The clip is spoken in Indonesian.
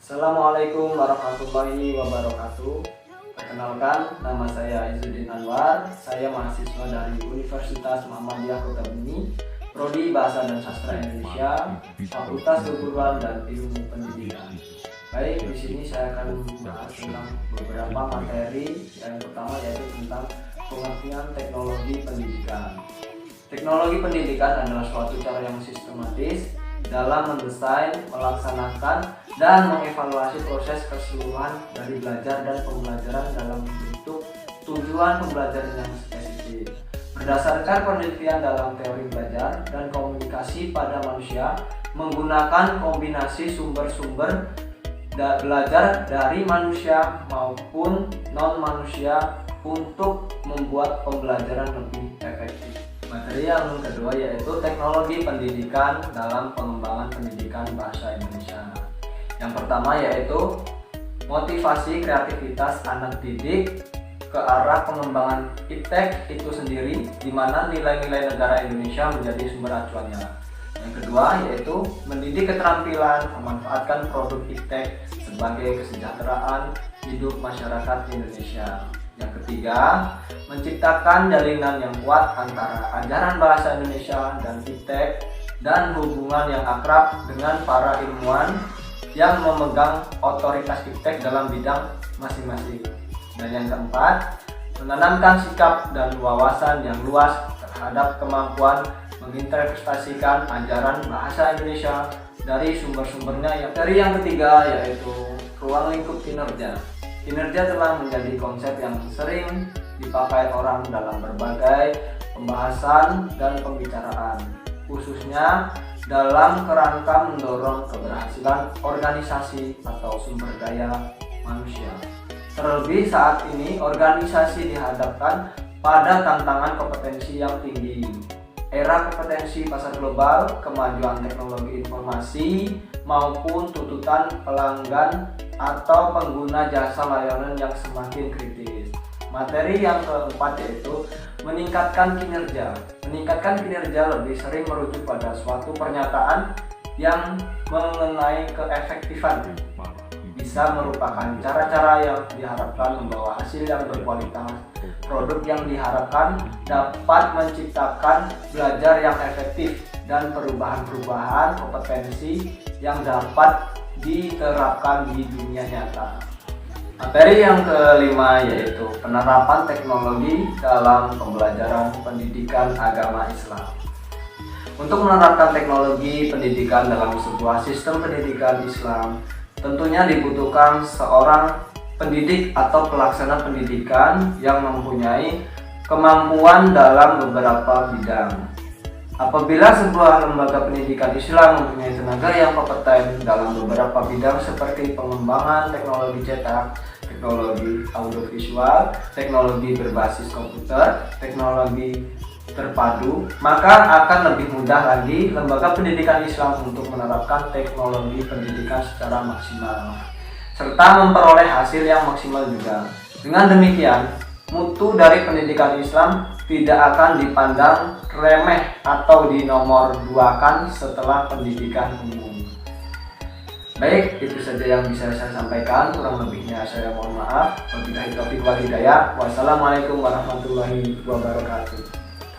Assalamualaikum warahmatullahi wabarakatuh. Perkenalkan, nama saya Izzuddin Anwar. Saya mahasiswa dari Universitas Muhammadiyah Kota Bumi, Prodi Bahasa dan Sastra Indonesia, Fakultas Keguruan dan Ilmu Pendidikan. Baik, di sini saya akan membahas tentang beberapa materi. Yang pertama yaitu tentang pengertian teknologi pendidikan. Teknologi pendidikan adalah suatu cara yang sistematis dalam mendesain, melaksanakan, dan mengevaluasi proses keseluruhan dari belajar dan pembelajaran dalam bentuk tujuan pembelajaran yang spesifik. Berdasarkan penelitian dalam teori belajar dan komunikasi pada manusia, menggunakan kombinasi sumber-sumber belajar dari manusia maupun non-manusia untuk membuat pembelajaran lebih efektif. Materi yang kedua yaitu teknologi pendidikan dalam pengembangan pendidikan bahasa Indonesia. Yang pertama yaitu motivasi kreativitas anak didik ke arah pengembangan iptek itu sendiri, di mana nilai-nilai negara Indonesia menjadi sumber acuannya. Yang kedua yaitu mendidik keterampilan memanfaatkan produk iptek sebagai kesejahteraan hidup masyarakat Indonesia. Yang ketiga, menciptakan jalinan yang kuat antara ajaran bahasa Indonesia dan iptek dan hubungan yang akrab dengan para ilmuwan yang memegang otoritas iptek dalam bidang masing-masing. Dan yang keempat, menanamkan sikap dan wawasan yang luas terhadap kemampuan menginterpretasikan ajaran bahasa Indonesia dari sumber-sumbernya. Materi yang ketiga yaitu ruang lingkup kinerja. Kinerja telah menjadi konsep yang sering dipakai orang dalam berbagai pembahasan dan pembicaraan, khususnya dalam kerangka mendorong keberhasilan organisasi atau sumber daya manusia. Terlebih saat ini organisasi dihadapkan pada tantangan kompetensi yang tinggi. Era kompetensi pasar global, kemajuan teknologi informasi, maupun tuntutan pelanggan atau pengguna jasa layanan yang semakin kritis. Materi yang keempat yaitu meningkatkan kinerja. Meningkatkan kinerja lebih sering merujuk pada suatu pernyataan yang mengenai keefektifan. Bisa merupakan cara-cara yang diharapkan membawa hasil yang berkualitas. Produk yang diharapkan dapat menciptakan belajar yang efektif dan perubahan-perubahan kompetensi yang dapat diterapkan di dunia nyata. Materi yang kelima yaitu penerapan teknologi dalam pembelajaran pendidikan agama Islam. Untuk menerapkan teknologi pendidikan dalam sebuah sistem pendidikan Islam, tentunya dibutuhkan seorang pendidik atau pelaksana pendidikan yang mempunyai kemampuan dalam beberapa bidang. Apabila sebuah lembaga pendidikan Islam mempunyai tenaga yang kompeten dalam beberapa bidang seperti pengembangan teknologi cetak, teknologi audiovisual, teknologi berbasis komputer, teknologi terpadu, maka akan lebih mudah lagi lembaga pendidikan Islam untuk menerapkan teknologi pendidikan secara maksimal, serta memperoleh hasil yang maksimal juga. Dengan demikian, mutu dari pendidikan Islam tidak akan dipandang remeh atau dinomorduakan setelah pendidikan umum. Baik, itu saja yang bisa saya sampaikan. Kurang lebihnya saya mohon maaf. Wabillahi taufiq wal hidayah. Wassalamualaikum warahmatullahi wabarakatuh.